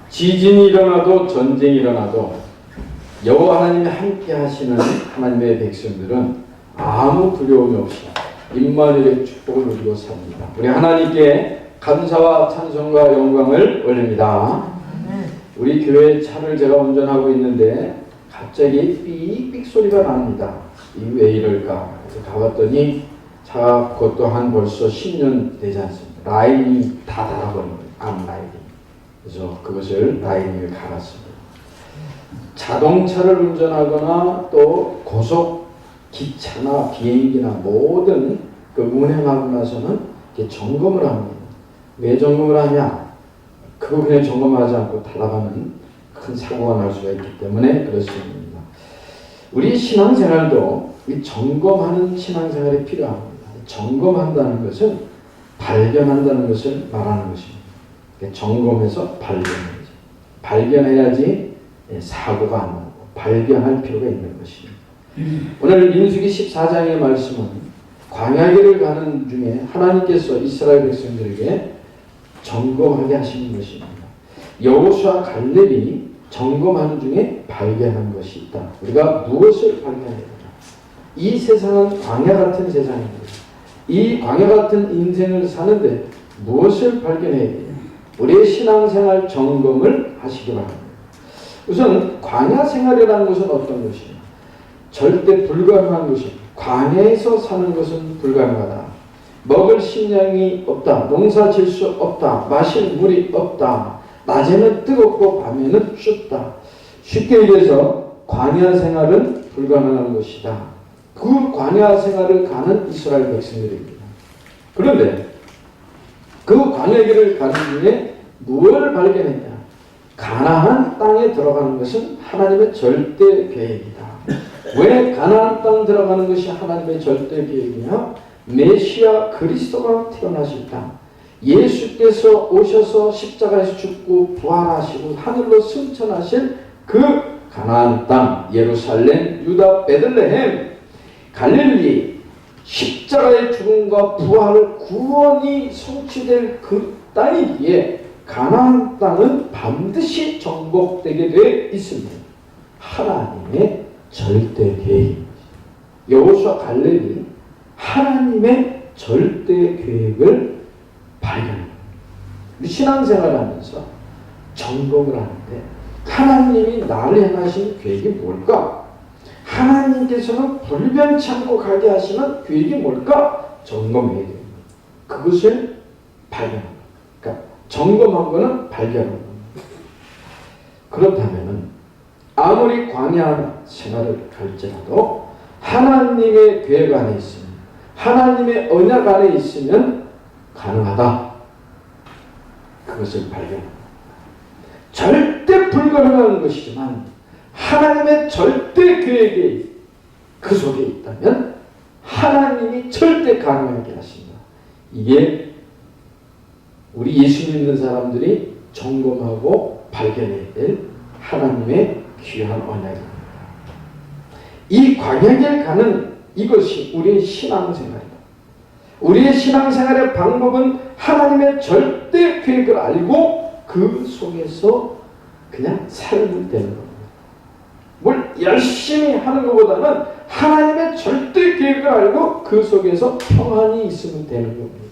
지진이 일어나도 전쟁이 일어나도 여호와 하나님이 함께 하시는 하나님의 백성들은 아무 두려움이 없이 임마누엘의 축복을 누리고 삽니다. 우리 하나님께 감사와 찬송과 영광을 올립니다. 우리 교회 차를 제가 운전하고 있는데 갑자기 삑삑 소리가 납니다. 이 왜 이럴까? 그래서 가봤더니 차가 그것도 한 벌써 10년 되지 않습니다. 라인이 다 닳아버립니다. 앞 라인이. 그래서 그것을 라인을 갈았습니다. 자동차를 운전하거나 또 고속 기차나 비행기나 모든 그 운행하고 나서는 이렇게 점검을 합니다. 왜 점검을 하냐? 그거 그냥 점검하지 않고 타다가는 큰 사고가 날 수가 있기 때문에 그렇습니다. 우리 신앙생활도 이 점검하는 신앙생활이 필요합니다. 점검한다는 것은 발견한다는 것을 말하는 것입니다. 점검해서 발견해야지. 발견해야지 사고가 안 나고 발견할 필요가 있는 것입니다. 오늘 민수기 14장의 말씀은 광야길을 가는 중에 하나님께서 이스라엘 백성들에게 점검하게 하시는 것입니다. 여호수아 갈렙이 점검하는 중에 발견한 것이 있다. 우리가 무엇을 발견해야 되나? 이 세상은 광야 같은 세상입니다. 이 광야 같은 인생을 사는데 무엇을 발견해야 되냐? 우리의 신앙생활 점검을 하시기 바랍니다. 우선 광야 생활이라는 것은 어떤 것이냐? 절대 불가능한 것입니다. 광야에서 사는 것은 불가능하다. 먹을 식량이 없다. 농사 질 수 없다. 마실 물이 없다. 낮에는 뜨겁고 밤에는 춥다. 쉽게 얘기해서 광야 생활은 불가능한 것이다. 그 광야 생활을 가는 이스라엘 백성들입니다. 그런데 그 광야 길을 가는 중에 무엇을 발견했냐? 가나안 땅에 들어가는 것은 하나님의 절대 계획이다. 왜 가나안 땅 들어가는 것이 하나님의 절대 계획이냐? 메시아 그리스도가 태어나실 땅, 예수께서 오셔서 십자가에서 죽고 부활하시고 하늘로 승천하실 그 가나안 땅, 예루살렘, 유다, 베들레헴, 갈릴리, 십자가의 죽음과 부활, 구원이 성취될 그 땅이기에 가나안 땅은 반드시 정복되게 되어 있습니다. 하나님의 절대 계획입니다. 여호수아 갈렙이 하나님의 절대 계획을 발견합니다. 신앙생활하면서 점검을 하는데 하나님이 나를 향하신 계획이 뭘까? 하나님께서는 불변치 않고 가게 하시는 계획이 뭘까? 점검해야 됩니다. 그것을 발견합니다. 그러니까 점검한 거는 발견한 겁니다. 그렇다면 아무리 광야 생활을 갈지라도 하나님의 계획 안에 있으면, 하나님의 언약 안에 있으면 가능하다. 그것을 발견합니다. 절대 불가능한 것이지만 하나님의 절대 계획이 그 속에 있다면 하나님이 절대 가능하게 하신다. 이게 우리 예수 믿는 사람들이 점검하고 발견해야 될 하나님의 귀한 언약입니다. 이 광야길 가는 이것이 우리의 신앙생활이다. 우리의 신앙생활의 방법은 하나님의 절대 계획을 알고 그 속에서 그냥 살면 되는 겁니다. 뭘 열심히 하는 것보다는 하나님의 절대 계획을 알고 그 속에서 평안이 있으면 되는 겁니다.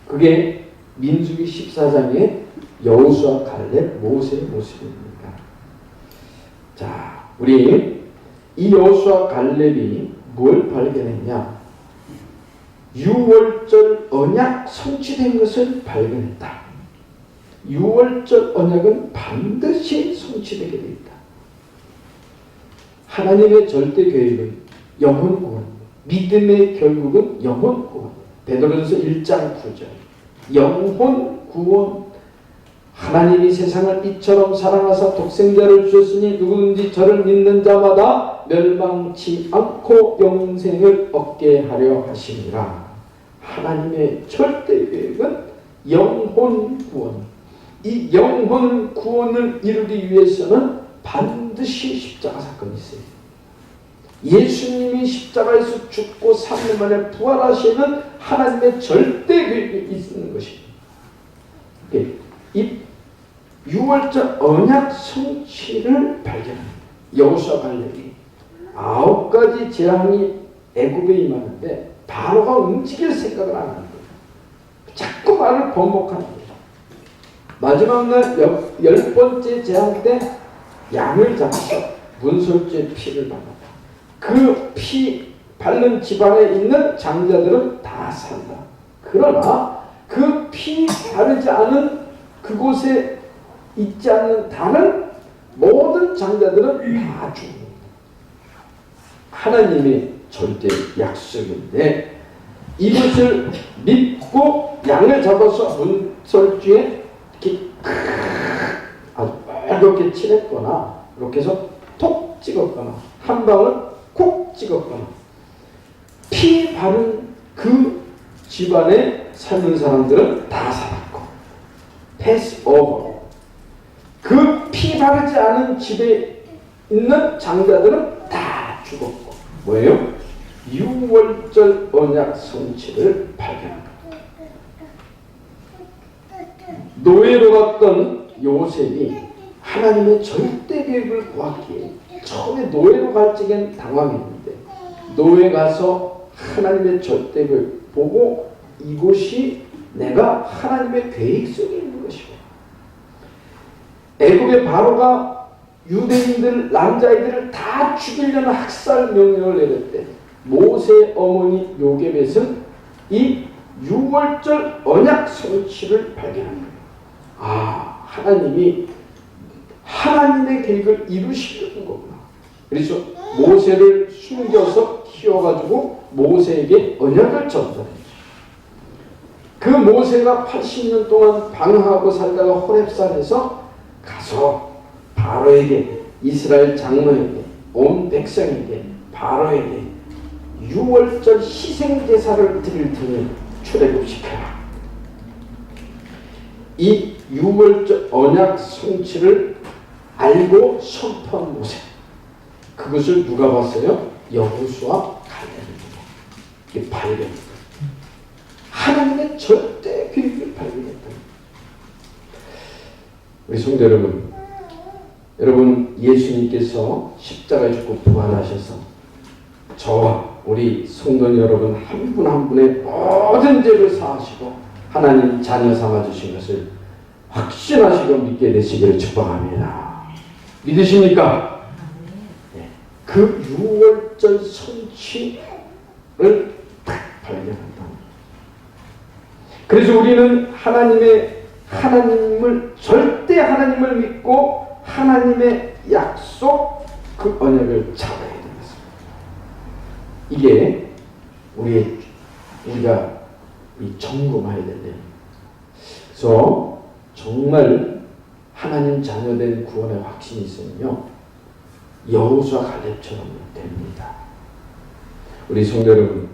그게 민수기 14장의 여호수아 갈렙 모세의 모습입니다. 자, 우리 이 여호수아 갈렙이 뭘 발견했냐? 6월절 언약 성취된 것을 발견했다. 6월절 언약은 반드시 성취되게 되어 있다. 하나님의 절대 계획은 영혼 구원, 믿음의 결국은 영혼 구원. 베드로전서 1장 9절. 영혼 구원. 하나님이 세상을 이처럼 사랑하사 독생자를 주셨으니 누구든지 저를 믿는 자마다 멸망치 않고 영생을 얻게 하려 하시니라. 하나님의 절대 계획은 영혼 구원. 이 영혼 구원을 이루기 위해서는 반드시 십자가 사건이 있어요. 예수님이 십자가에서 죽고 3일 만에 부활하시는 하나님의 절대 계획이 있는 것입니다. 이 6월절 언약 성취를 발견합니다. 여호수아 갈렙이 9가지 재앙이 애굽에 임하는데 바로가 움직일 생각을 안 하는 거예요. 자꾸 말을 번복하는 거예요. 마지막 날 10번째 재앙 때 양을 잡아서 문설주의 피를 발랐다. 그 피 바른 집안에 있는 장자들은 다 산다. 그러나 그 피 바르지 않은 그곳에 있지 않는 다른 모든 장자들은 다 죽습니다. 하나님의 절대 약속인데 이것을 믿고 양을 잡아서 문설주에 이렇게 아주 빨갛게 칠했거나 이렇게 해서 톡 찍었거나 한 방울 콕 찍었거나 피 바른 그 집안에 사는 사람들은 다 살았고 패스 오버 그 피 바르지 않은 집에 있는 장자들은 다 죽었고 뭐예요? 6월절 언약 성취를 발견합니다. 노예로 갔던 요셉이 하나님의 절대 계획을 보았기에 처음에 노예로 갈 적엔 당황했는데 노예 가서 하나님의 절대 계획을 보고 이곳이 내가 하나님의 계획 속에 있는 것이고 애굽의 바로가 유대인들 남자아이들을 다 죽이려는 학살 명령을 내릴 때 모세의 어머니 요게벳은 이 6월절 언약 성취를 발견합니다. 아, 하나님이 하나님의 계획을 이루시려는 거구나. 그래서 모세를 숨겨서 키워가지고 모세에게 언약을 전달했죠. 그 모세가 80년 동안 방황하고 살다가 호렙산에서 가서 바로에게 이스라엘 장로에게 온 백성에게 바로에게 6월절 희생제사를 드릴 테니 출애굽시켜라. 이 6월절 언약 성취를 알고 선포한 모세 그것을 누가 봤어요? 여호수아 갈렙입니다. 이게 발견입니다. 하나님의 절대 계획을 발견했다. 우리 성도 여러분 예수님께서 십자가에 죽고 부활하셔서 저와 우리 성도 여러분 한 분 한 분의 모든 죄를 사하시고 하나님 자녀 삼아주신 것을 확신하시고 믿게 되시기를 축복합니다. 믿으십니까? 네. 그 6월절 성취를 딱 발견한다. 그래서 우리는 하나님을 절대 하나님을 믿고 하나님의 약속 그 언약을 잡아야 되는 것입니다. 이게 우리가 점검해야 된대요. 그래서 정말 하나님 자녀된 구원의 확신이 있으면요 여호수아 갈렙처럼 됩니다. 우리 성도 여러분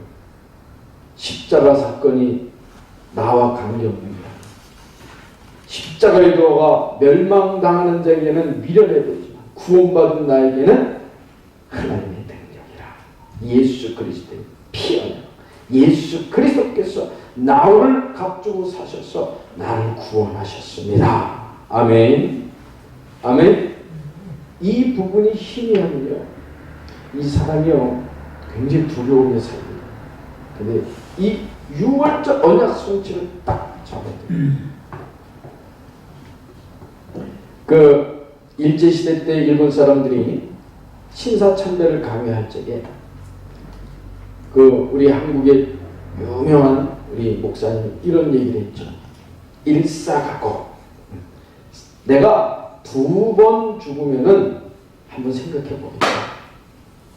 십자가 사건이 나와 관계없습니다. 십자가의 도가 멸망당하는 자에게는 미련해 보이지만 구원받은 나에게는 하나님의 능력이라. 예수 그리스도의 피언 예수 그리스도께서 나를 값주고 사셔서 나를 구원하셨습니다. 아멘. 아멘. 이 부분이 희미하면요 이 사람이요 굉장히 두려움에 살입니다. 근데 이 6월절 언약 성취를 딱 잡아야 돼요. 그 일제시대 때 일본 사람들이 신사참배를 강요할 적에 그 우리 한국의 유명한 우리 목사님이 이런 얘기를 했죠. 일사각오. 내가 2번 죽으면은 한번 생각해 보겠다.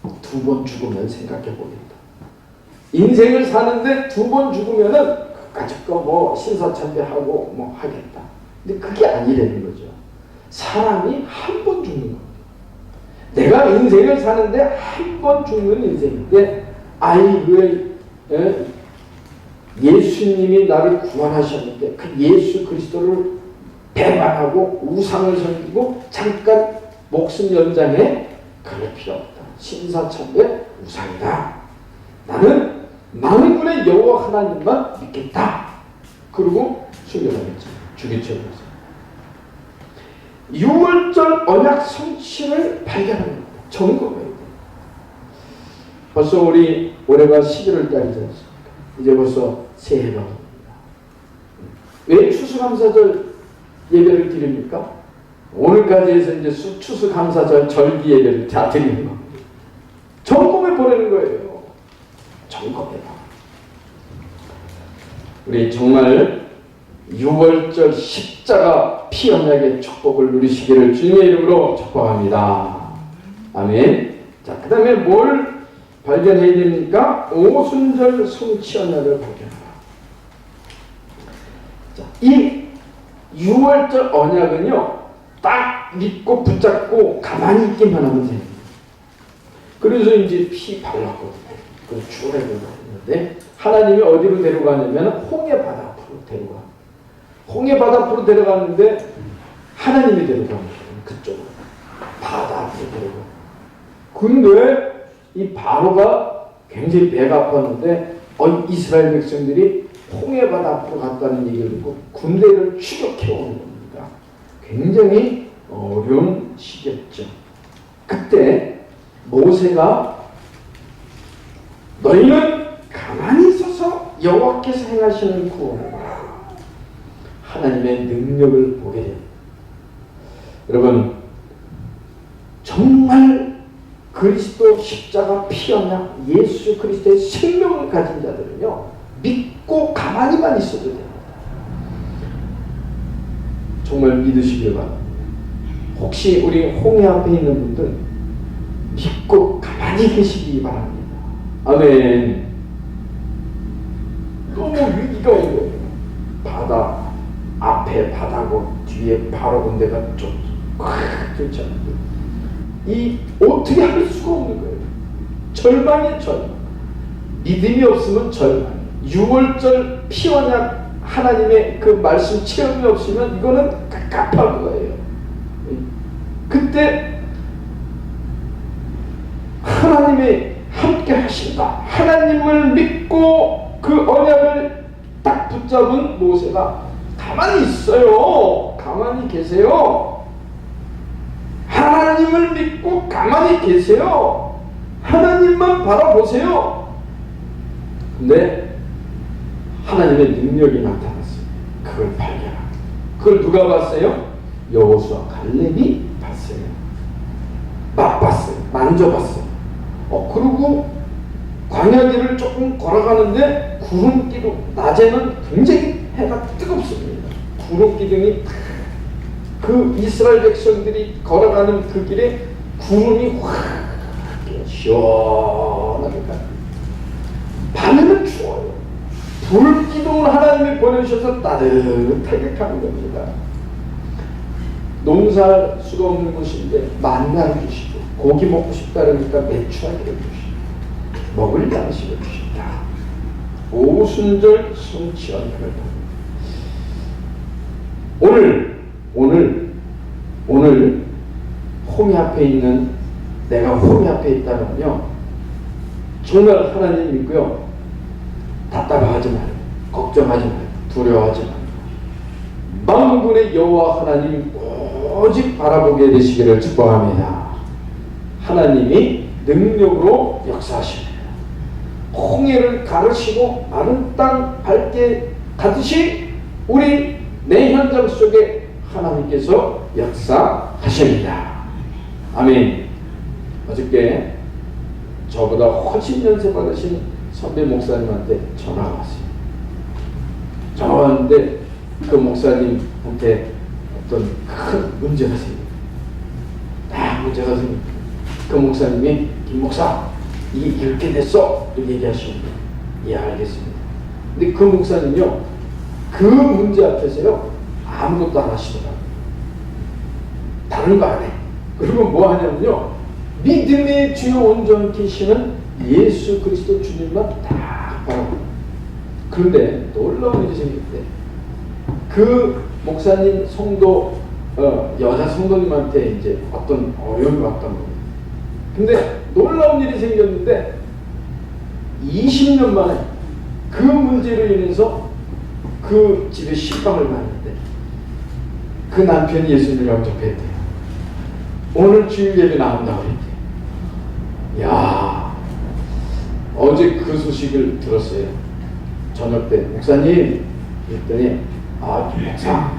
2번 죽으면 생각해 보겠다. 인생을 사는데 2번 죽으면은 그까짓 거 뭐 신사참배하고 뭐 하겠다. 근데 그게 아니라는 거죠. 사람이 한 번 죽는 겁니다. 내가 인생을 사는데 한 번 죽는 인생인데 예수님이 나를 구원하셨는데 그 예수 그리스도를 배반하고 우상을 섬기고 잠깐 목숨 연장해 그럴 필요 없다. 신사참배 우상이다. 나는 만군의 여호와 하나님만 믿겠다. 그리고 순교하겠죠. 주기적으로. 6월절 언약 성취를 발견하는 겁니다. 점검해야 돼요. 벌써 우리 올해가 11월 달이지 않습니까? 이제 벌써 새해가 옵니다. 왜 추수감사절 예배를 드립니까? 오늘까지 해서 이제 추수감사절 절기 예배를 다 드리는 겁니다. 점검해 보라는 거예요. 점검해봐. 우리 정말 6월절 십자가 피 언약의 축복을 누리시기를 주님의 이름으로 축복합니다. 아멘. 자, 그 다음에 뭘 발견해야 됩니까? 오순절 성취 언약을 발견하라. 자, 이 6월절 언약은요, 딱 믿고 붙잡고 가만히 있기만 하면 돼요. 그래서 이제 피 발랐거든요. 그래서 주례를 했는데, 하나님이 어디로 데려가냐면 홍해 바다 앞으로 데려가. 홍해 바다 앞으로 데려갔는데 하나님이 데려가는 거예요. 그쪽으로. 바다 앞으로 데려가. 근데 이 바로가 굉장히 배가 아팠는데 이스라엘 백성들이 홍해 바다 앞으로 갔다는 얘기를 듣고 군대를 추격해 오는 겁니다. 굉장히 어려운 시기였죠. 그때 모세가 너희는 가만히 있어서 여호와께서 행하시는 구원을 하나님의 능력을 보게 됩니다. 여러분, 정말 그리스도 십자가 피 언약 예수 그리스도의 생명을 가진 자들은요, 믿고 가만히만 있어도 됩니다. 정말 믿으시길 바랍니다. 혹시 우리 홍해 앞에 있는 분들 믿고 가만히 계시기 바랍니다. 아멘. 너무 위기가 온 거예요. 바다 앞에 바다고 뒤에 바로 군대가 좀 그렇지 않은데 이 어떻게 할 수가 없는 거예요. 절망의 절망. 믿음이 없으면 절망. 6월절 피언약 하나님의 그 말씀 체험이 없으면 이거는 갑갑한 거예요. 그때 하나님이 함께 하신다. 하나님을 믿고 그 언약을 딱 붙잡은 모세가 가만히 있어요. 가만히 계세요. 하나님을 믿고 가만히 계세요. 하나님만 바라보세요. 근데 하나님의 능력이 나타났어요. 그걸 발견하고. 그걸 누가 봤어요? 여호수아 갈렙이 봤어요. 맛봤어요. 만져봤어요. 그리고 광야길을 조금 걸어가는데 구름기도 낮에는 굉장히 해가 뜨겁습니다. 구름기둥이 그 이스라엘 백성들이 걸어가는 그 길에 구름이 확 시원하게 가요. 밤에는 추워요. 불기둥을 하나님이 보내주셔서 따뜻하게 가는 겁니다. 농사할 수가 없는 곳인데 만나를 주시고 고기 먹고 싶다 그러니까 매추하기를 주시고 먹을 양식을 주신다. 오순절 성취 언약을 오늘 홍해 앞에 있는 내가 홍해 앞에 있다면요 정말 하나님 믿고요 답답하지 말고 걱정하지 말고 두려워하지 말고 만군의 여호와 하나님 오직 바라보게 되시기를 축복합니다. 하나님이 능력으로 역사하십니다. 홍해를 가르시고 마른 땅 밟게 가듯이 우리 내 현장 속에 하나님께서 역사하십니다. 아멘. 어저께 저보다 훨씬 연세 받으신 선배 목사님한테 전화가 왔어요. 전화가 왔는데 그 목사님한테 어떤 큰 문제가 생깁니다. 문제가 생깁니다. 그 목사님이 김 목사 이게 이렇게 됐어 이렇게 얘기하시는데 예 알겠습니다. 근데 그 목사님요 그 문제 앞에서요 아무것도 안 하시더라고요. 다른 거 안 해. 그리고 뭐 하냐면요 믿음의 주요 온전케 시는 예수 그리스도 주님만 딱 바라보고. 그런데 놀라운 일이 생겼대. 그 목사님 성도 여자 성도님한테 이제 어떤 어려움이 왔던 겁니다. 근데 놀라운 일이 생겼는데 20년 만에 그 문제로 인해서 그 집에 실방을 갔는데 그 남편이 예수님을 영접했대요. 오늘 주일 예배 나온다고 그랬대요. 야, 어제 그 소식을 들었어요. 저녁 때 목사님 그랬더니 목사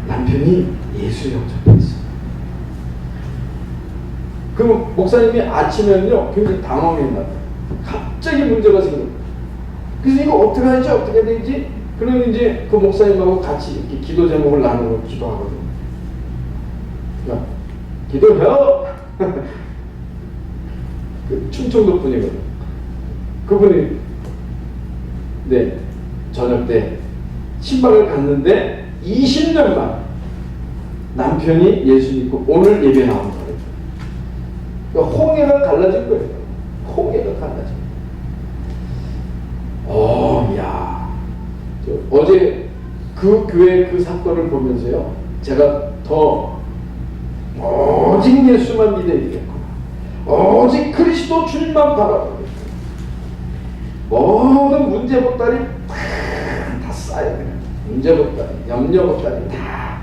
남편이 예수 영접했어. 그 목사님이 아침에는요 굉장히 당황했나 봐요. 갑자기 문제가 생겼어요. 그래서 이거 어떻게 하지 어떻게 되지? 그러면 이제 그 목사님하고 같이 이렇게 기도 제목을 나누고 기도하거든요. 그러니까 기도해요. 그 충청도 분이거든요. 그분이 저녁 때 신방을 갔는데 20년 만 남편이 예수 믿고 오늘 예배 나온 거예요. 그러니까 홍해가 갈라진 거예요. 홍해가 갈라진 거예요. 야, 어제 그 교회 그 사건을 보면서요, 제가 더 오직 예수만 믿어야 되겠구나. 오직 그리스도 주님만 바라보겠구나. 모든 문제 보따리 다 싸요. 그냥. 문제 보따리, 염려 보따리 다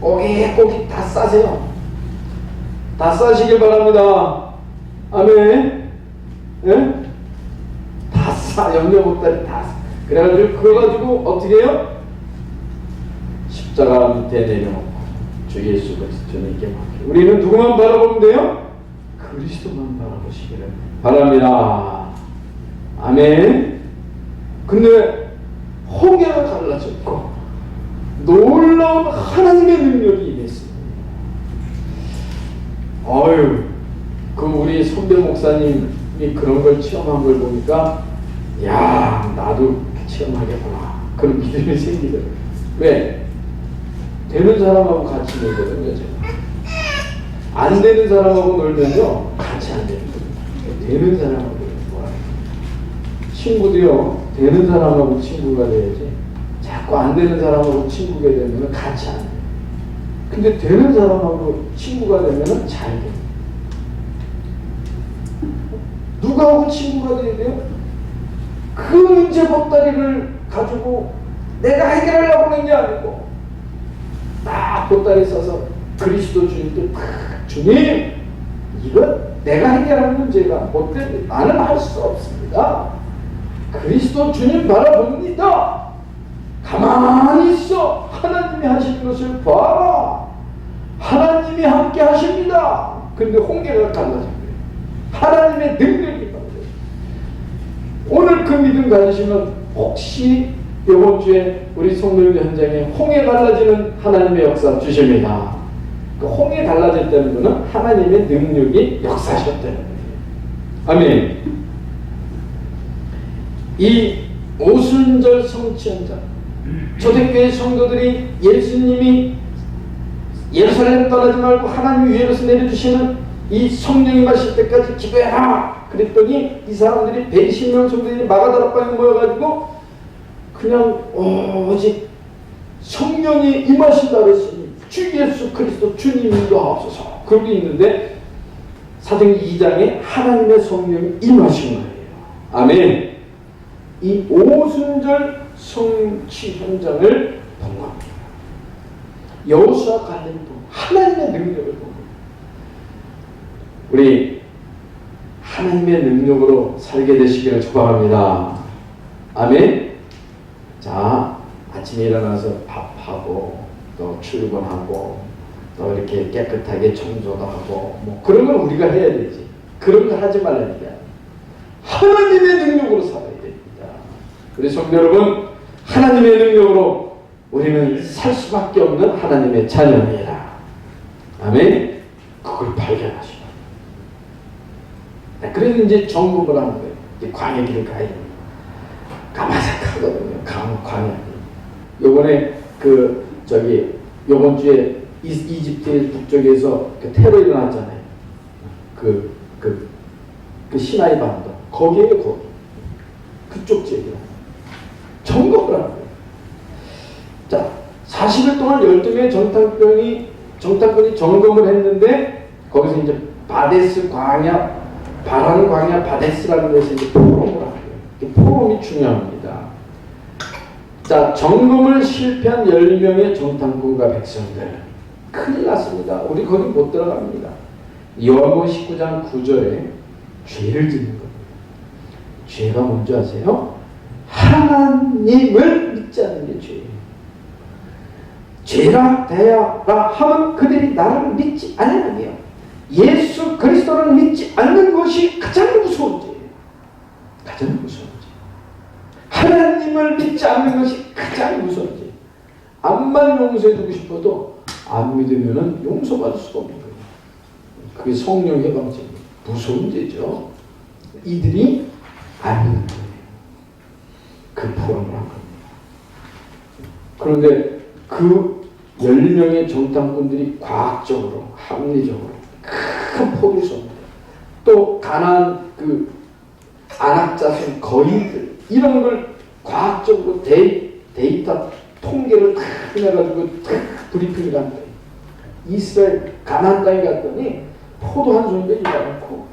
꼬깃꼬깃 다 싸세요. 다 싸시길 바랍니다. 아멘. 예? 다 싸, 염려 보따리 다 싸. 그래가지고 그거 가지고 어떻게 해요? 십자가 밑에 내려놓고 주 예수 그리스도님께 맡겨. 우리는 누구만 바라보면 돼요? 그리스도만 바라보시기를 바랍니다. 아멘. 근데 홍해가 갈라졌고 놀라운 하나님의 능력이 임했습니다. 그 우리 선배 목사님이 그런 걸 체험한 걸 보니까 야, 나도 체험하겠구나. 그런 믿음이 생기더라고요. 왜? 되는 사람하고 같이 놀거든요. 제가. 안 되는 사람하고 놀면요 같이 안 되는 거예요. 되는 사람하고 놀아요. 친구도요 되는 사람하고 친구가 돼야지 자꾸 안 되는 사람하고 친구가 되면 같이 안 돼요. 근데 되는 사람하고 친구가 되면 잘 돼요. 누구하고 친구가 돼야 돼요? 그 문제 보따리를 가지고 내가 해결하려고 하는 게 아니고 딱 보따리 써서 그리스도 주님께 주님, 이건 내가 해결하는 문제가 못되는데 나는 할 수 없습니다. 그리스도 주님 바라봅니다. 가만히 있어. 하나님이 하시는 것을 봐라. 하나님이 함께 하십니다. 그런데 홍해가 갈라진 거예요. 하나님의 능력이 갈라져요. 오늘 그 믿음 가지시면 혹시 이번 주에 우리 성령 현장에 홍해 갈라지는 하나님의 역사 주십니다. 그 홍해 갈라졌다는 것은 하나님의 능력이 역사하셨다는 거예요. 아멘. 이 오순절 성취 현장, 초대교회 성도들이 예수님이 예루살렘 떠나지 말고 하나님 위에로서 내려주시는 이 성령이 마실 때까지 기도해라. 그랬더니 이 사람들이 120명 성도들이 마가다락방에 모여가지고 그냥 오직 성령이 임하신다 그랬으니 주 예수 그리스도 주님도 하옵소서. 그러고 있는데 사도행전 2장에 하나님의 성령이 임하신 거예요. 아멘. 이 오순절 성취 현장을 본 겁니다. 여호수아 갈렙도 하나님의 능력을 본 겁니다. 우리 하나님의 능력으로 살게 되시기를 축복합니다. 아멘. 자, 아침에 일어나서 밥하고 또 출근하고 또 이렇게 깨끗하게 청소도 하고 뭐 그런 건 우리가 해야 되지. 그런 거 하지 말라는 게 아니에요. 하나님의 능력으로 살아야 됩니다. 우리 성도 여러분, 하나님의 능력으로 우리는 살 수밖에 없는 하나님의 자녀입니다. 아멘. 그걸 발견하시고 그래서 이제 점검을 하는 거예요. 이제 광야 길을 가야 됩니다. 까마삭하거든요. 광야. 요번에 요번 주에 이집트 북쪽에서 그 테러 일어났잖아요. 그 시나이 반도. 거기에 거기. 그쪽 지역이라. 점검을 하는 거예요. 자, 40일 동안 12명의 정탐꾼이 점검을 했는데 거기서 이제 바데스 광야, 바란 광야 바데스라는 데서 이제 포럼을 하는 거예요. 포럼이 중요합니다. 자, 점검을 실패한 10명의 정탐꾼과 백성들, 큰일 났습니다. 우리 거기 못 들어갑니다. 요한복음 19장 9절에 죄를 짓는 겁니다. 죄가 뭔지 아세요? 하나님을 믿지 않는 게 죄예요. 죄라 대야라 하면 그들이 나를 믿지 않으며 예수 그리스도를 믿지 않는 것이 가장 무서운 죄예요. 가장 무서운 죄. 하나님을 믿지 않는 것이 가장 무서운 죄. 암만 용서해주고 싶어도 안 믿으면 용서받을 수가 없는 거예요. 그게 성령의 방식입니다. 무서운 죄죠. 이들이 안 믿는 거예요. 그 포럼을 한 겁니다. 그런데 그 10명의 정탐꾼들이 과학적으로, 합리적으로 큰 포기를 쏩니다. 또 가난한 그 안악자손 거인들 이런 걸 과학적으로 데이터 통계를 다 해가지고 브리핑을 한 거예요. 이스라엘 가나안 땅에 갔더니 포도 한 송이도 있고,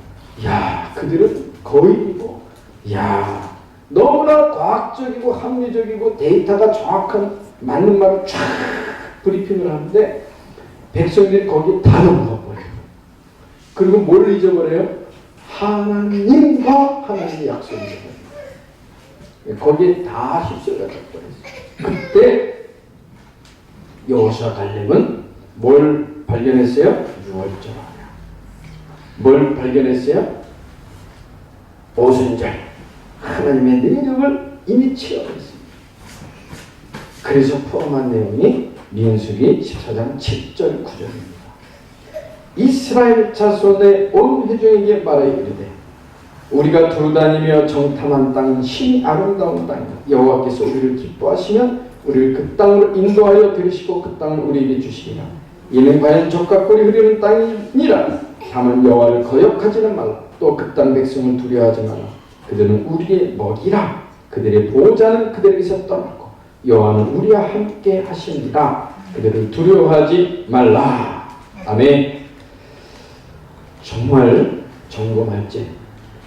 야 그들은 거인이고, 야 너무나 과학적이고 합리적이고 데이터가 정확한 맞는 말을 쫙 브리핑을 하는데 백성들이 거기에 다 넘어가 버려요. 그리고 뭘 잊어버려요? 하나님과 하나님의 약속을 잊어버려요. 거기에 다 휩쓸려 버렸어요. 그때 여호수아 갈렙은 뭘 발견했어요? 유월절하냐. 뭘 발견했어요? 오순절. 하나님의 능력을 이미 체험했습니다. 그래서 포함한 내용이 민수기 14장 7절 9절입니다. 이스라엘 자손의 온 회중에게 말하여 이르되 우리가 두루다니며 정탐한 땅은 심히 아름다운 땅이다. 여호와께서 우리를 기뻐하시면 우리를 그 땅으로 인도하여 들으시고 그 땅을 우리에게 주시리라. 이는 과연 젖과 꿀이 흐르는 땅이니라. 다만 여호와를 거역하지는 말라. 또 그 땅 백성을 두려워하지 말라. 그들은 우리의 먹이라. 그들의 보호자는 그들에게서 떠났고 여호와는 우리와 함께 하십니다. 그들을 두려워하지 말라. 아멘. 정말 점검할 때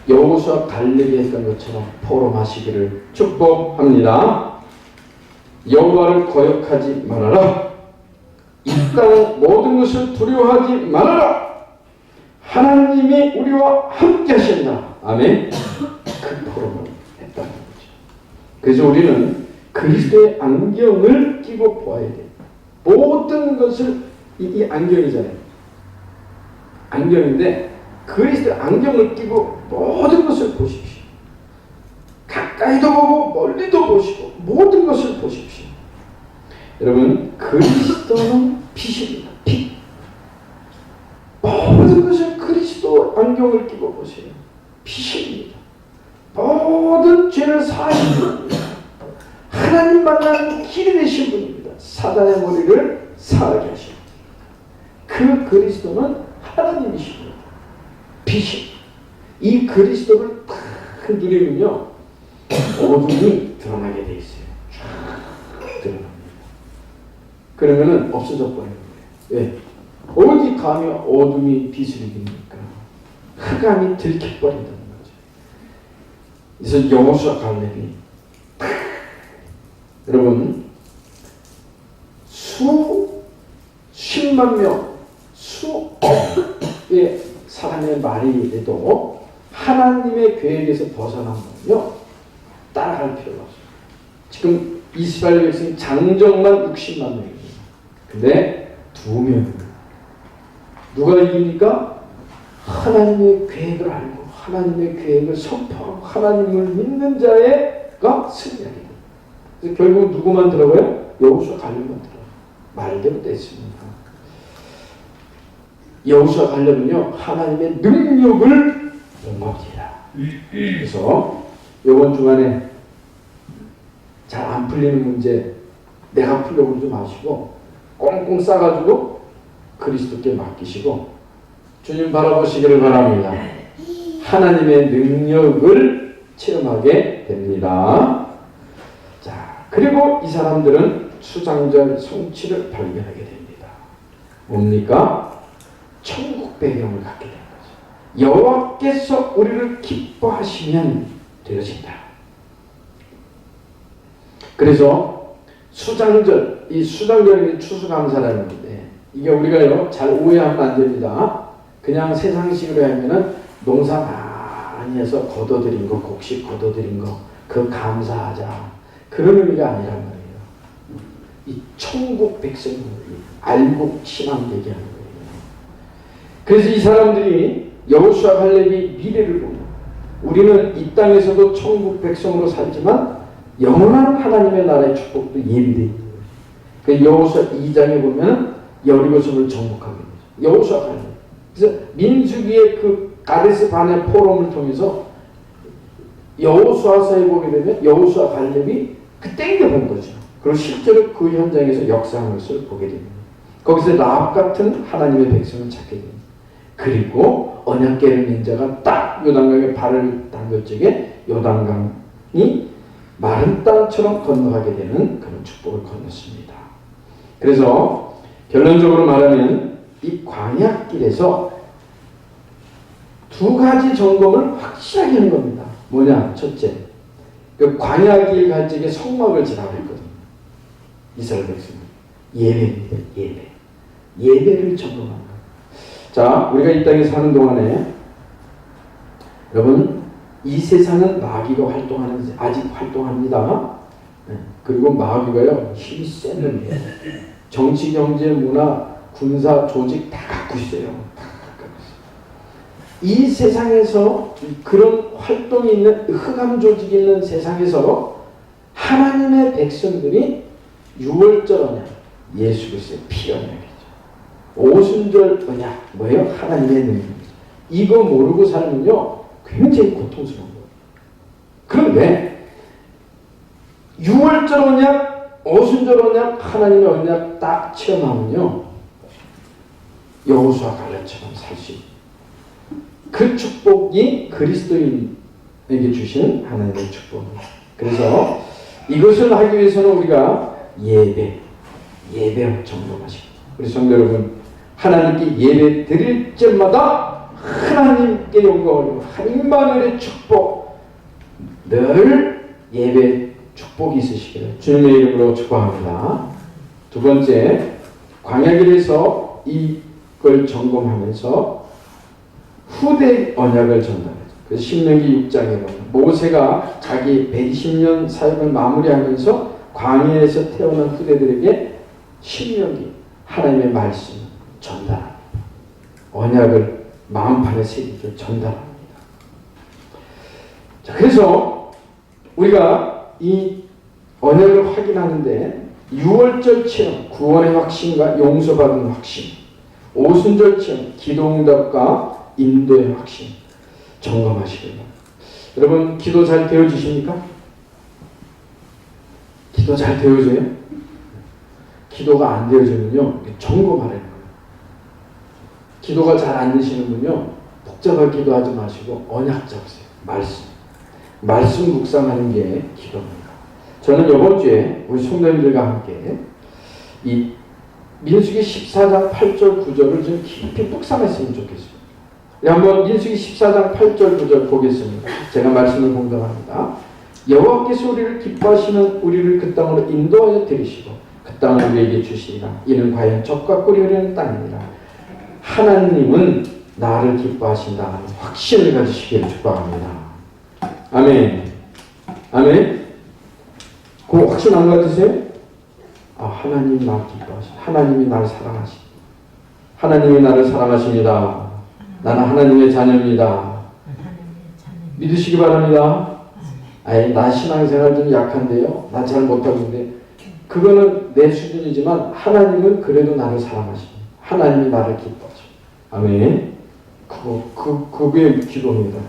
여호수아 갈렙이 했던 것처럼 포럼하시기를 축복합니다. 여호와를 거역하지 말아라. 이 땅 모든 것을 두려워하지 말아라. 하나님이 우리와 함께 하신다. 아멘. 그 포럼을 했다는 거죠. 그래서 우리는 그리스도의 안경을 끼고 보아야 돼요. 모든 것을 이 안경이잖아요. 안경인데 그리스도의 안경을 끼고 모든 것을 보십시오. 가까이도 보고 멀리도 보시고 모든 것을 보십시오. 여러분 그리스도는 빛입니다. 빛. 모든 것을 그리스도 안경을 끼고 보세요. 빛입니다. 모든 죄를 사하신 분입니다. 하나님 만나는 길이 되신 분입니다. 사단의 머리를 사하게 하신 그 그리스도는 하나님이십니다. 빛이. 이 그리스도를 딱 누리면요 어둠이 드러나게 돼 있어요. 쫙 드러납니다. 그러면은 없어져 버리는 거예요. 왜? 어디 가면 어둠이 빛을 이깁니까? 흑암이 들켜버린다는 거죠. 그래서 여호수아 갈렙이 여러분 수십만 명 수억의 사람의 말이라도 하나님의 계획에서 벗어나면요 따라갈 필요가 없어요. 지금 이스라엘 백성이 장정만 60만 명입니다. 근데 2명입니다. 누가 이깁니까? 하나님의 계획을 알고 하나님의 계획을 선포하고 하나님을 믿는 자가 승리하게 됩니다. 그래서 결국 누구만 들어가요? 여호수아 갈렙만 들어가요. 말대로 됐습니다. 여호수아 갈렙은요 하나님의 능력을 본 겁니다. 그래서 이번 주간에 잘 안 풀리는 문제 내가 풀려고 그러지 마시고 꽁꽁 싸가지고 그리스도께 맡기시고 주님 바라보시기를 바랍니다. 하나님의 능력을 체험하게 됩니다. 자, 그리고 이 사람들은 수장절 성취를 발견하게 됩니다. 뭡니까? 천국 배경을 갖게 된 거죠. 여호와께서 우리를 기뻐하시면 되어진다. 그래서 수장절, 이 수장절이 추수감사라는 건데 이게 우리가요 잘 오해하면 안 됩니다. 그냥 세상식으로 하면은 농사 많이 해서 거둬들인 거, 곡식 거둬들인 거, 그 감사하자 그런 의미가 아니란 말이에요. 이 천국 백성을 알고 신앙 얘기하는 거예요. 그래서 이 사람들이 여호수아 갈렙이 미래를 보고 우리는 이 땅에서도 천국 백성으로 살지만 영원한 하나님의 나라의 축복도 예비되어 있는 거예요. 그 여호수아 2장에 보면 여리고성을 정복하게 되죠. 여호수아 갈렙. 그래서 민수기의 그 가데스 바네 포럼을 통해서 여호수아서에 보게 되면 여호수아 갈렙이 그 땡겨본 거죠. 그리고 실제로 그 현장에서 역사하는 것을 보게 됩니다. 거기서 라합 같은 하나님의 백성을 찾게 됩니다. 그리고 언약궤를 맨 자가 딱 요단강에 발을 담글 적에 요단강이 마른 땅처럼 건너가게 되는 그런 축복을 건넜습니다. 그래서 결론적으로 말하면 이 광야길에서 두 가지 점검을 확실하게 하는 겁니다. 뭐냐? 첫째, 그 광야길 갈 적에 성막을 지나고 있거든요. 이스라엘 백성은 예배입니다. 예배를 점검하는 거예요. 자, 우리가 이 땅에 사는 동안에 여러분 이 세상은 마귀가 활동하는 아직 활동합니다. 그리고 마귀가요 힘이 센 놈이에요. 정치, 경제, 문화, 군사, 조직 다 갖고 있어요. 이 세상에서 그런 활동이 있는 흑암 조직이 있는 세상에서 하나님의 백성들이 유월절 언약, 예수 그리스도의 피 언약이죠. 오순절 언약, 뭐예요? 하나님의 능력이죠. 이거 모르고 살면요 굉장히 고통스러운 거예요. 그런데 유월절 언약, 오순절 언약, 하나님의 언약 딱 체험하면요 여호수아 갈렙처럼 살 수 있어요. 그 축복이 그리스도인에게 주신 하나님의 축복입니다. 그래서 이것을 하기 위해서는 우리가 예배 점검하시고 우리 성도 여러분 하나님께 예배 드릴 때마다 하나님께 영광을 하나님만의 축복 늘 예배 축복이 있으시기를 주님의 이름으로 축복합니다. 두 번째 광야길에서 이걸 점검하면서 후대 언약을 전달하죠. 그래서 신명기 6장에 보면 모세가 자기 120년 사역을 마무리하면서 광야에서 태어난 후대들에게 신명기 하나님의 말씀을 전달합니다. 언약을 마음판에 새기기를 전달합니다. 자, 그래서 우리가 이 언약을 확인하는데 유월절 체험, 구원의 확신과 용서받은 확신, 오순절 체험, 기도응답과 인도의 확신 점검하시길 바랍니다. 여러분 기도 잘 되어지십니까? 기도 잘 되어져요? 기도가 안 되어지면요 점검하라는 거예요. 기도가 잘 안 되시는 분요 복잡하게 기도하지 마시고 언약 잡으세요. 말씀 묵상하는 게 기도입니다. 저는 이번 주에 우리 성도님들과 함께 이 민수기 14장 8절 9절을 좀 깊이 묵상했으면 좋겠습니다. 한번 민수기 14장 8절 9절 보겠습니다. 제가 말씀을 공감합니다. 여호와께서 우리를 기뻐하시는 우리를 그 땅으로 인도하여 들이시고 그 땅을 우리에게 주시리라. 이는 과연 젖과 꿀이 흐르는 땅이니라. 하나님은 나를 기뻐하신다 하는 확신을 가지시기를 축복합니다. 아멘. 아멘. 그 확신 안 가지세요? 하나님이 나를 기뻐하십니다. 하나님이 나를 사랑하십니다. 하나님이 나를 사랑하십니다. 나는 하나님의 자녀입니다. 믿으시기 바랍니다. 나 신앙생활 좀 약한데요. 나 잘 못하고 있는데 그거는 내 수준이지만 하나님은 그래도 나를 사랑하십니다. 하나님이 나를 기뻐하십니다. 아멘. 그게 기도입니다.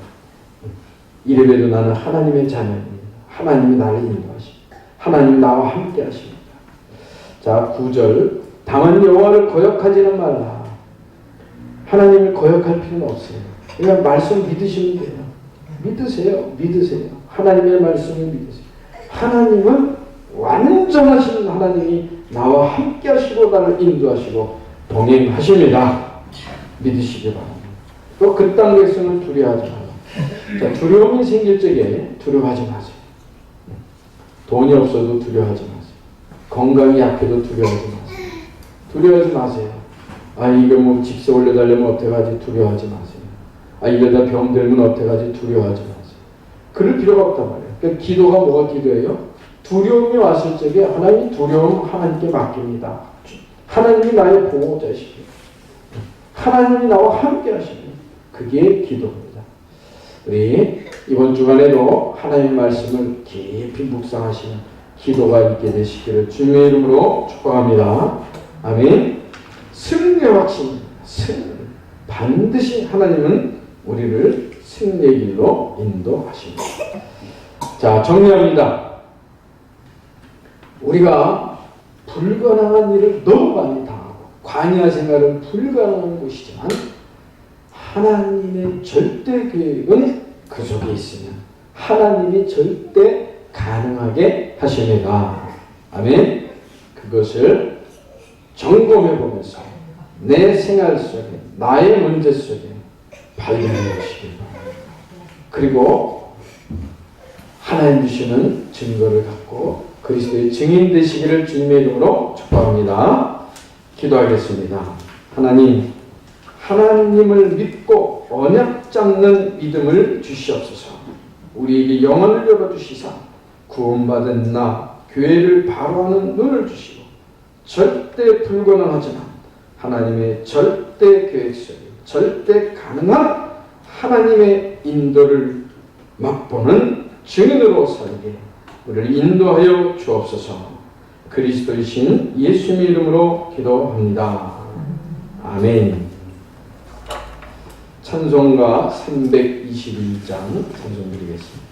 이래봬도 나는 하나님의 자녀입니다. 하나님이 나를 인도하십니다. 하나님이 나와 함께 하십니다. 자, 9절. 다만 여호와를 거역하지는 말라. 하나님을 거역할 필요는 없어요. 그냥 말씀 믿으시면 돼요. 믿으세요. 하나님의 말씀을 믿으세요. 하나님은 완전하신 하나님이 나와 함께 하시고 나를 인도하시고 동행하십니다. 믿으시기 바랍니다. 또 그 땅 백성을 두려워하지 마라. 자, 두려움이 생길 적에 두려워하지 마세요. 돈이 없어도 두려워하지 마세요. 건강이 약해도 두려워하지 마세요. 두려워하지 마세요. 아, 이거 뭐 집세 올려달라면 어떡하지? 두려워하지 마세요. 아, 이러다 병 들면 어떡하지? 두려워하지 마세요. 그럴 필요가 없단 말이에요. 그러니까 기도가 뭐가 기도예요? 두려움이 왔을 적에 하나님 두려움 하나님께 맡깁니다. 하나님이 나의 보호자시고 하나님이 나와 함께 하시는 그게 기도입니다. 우리 이번 주간에도 하나님의 말씀을 깊이 묵상하시는 기도가 있게 되시기를 주님의 이름으로 축복합니다. 아멘. 승리의 확신, 반드시 하나님은 우리를 승리의 길로 인도하십니다. 자, 정리합니다. 우리가 불가능한 일을 너무 많이 당하고 광야 생활은 불가능한 것이지만 하나님의 절대 계획은 그 속에 있으면 하나님이 절대 가능하게 하십니다. 아멘. 그것을 점검해 보면서 내 생활 속에 나의 문제 속에 발견해 보시기 바랍니다. 그리고 하나님 주시는 증거를 갖고 그리스도의 증인 되시기를 주님의 이름으로 축복합니다. 기도하겠습니다. 하나님, 하나님을 믿고 언약 잡는 믿음을 주시옵소서. 우리에게 영혼을 열어주시사 구원받은 나 교회를 바로하는 눈을 주시고 절대 불가능하지만 하나님의 절대 계획 속에 절대 가능한 하나님의 인도를 맛보는 증인으로 살게 우리를 인도하여 주옵소서. 그리스도이신 예수님의 이름으로 기도합니다. 아멘. 찬송가 322장 찬송 드리겠습니다.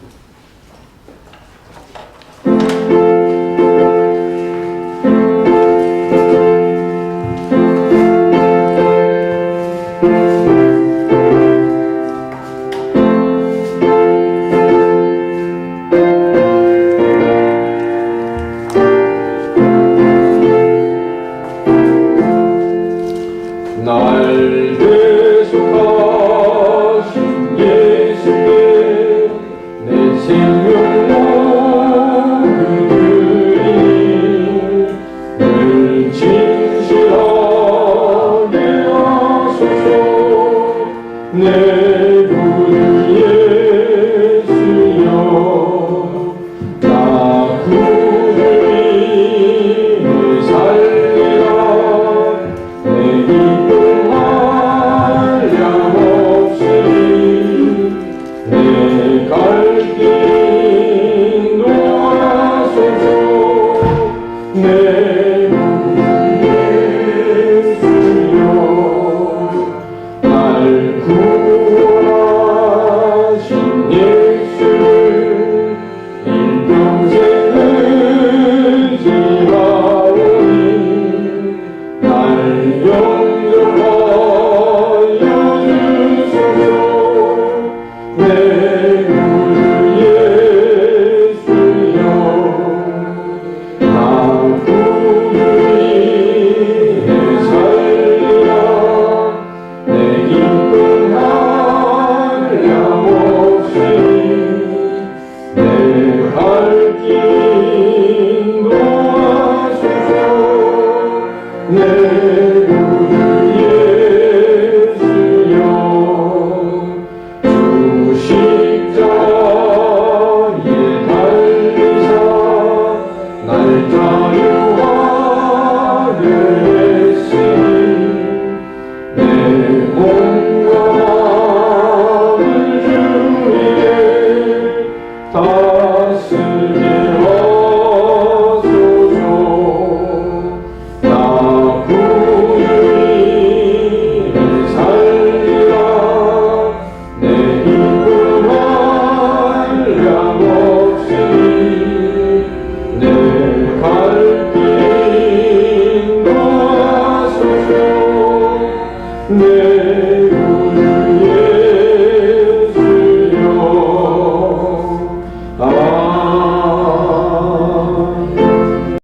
내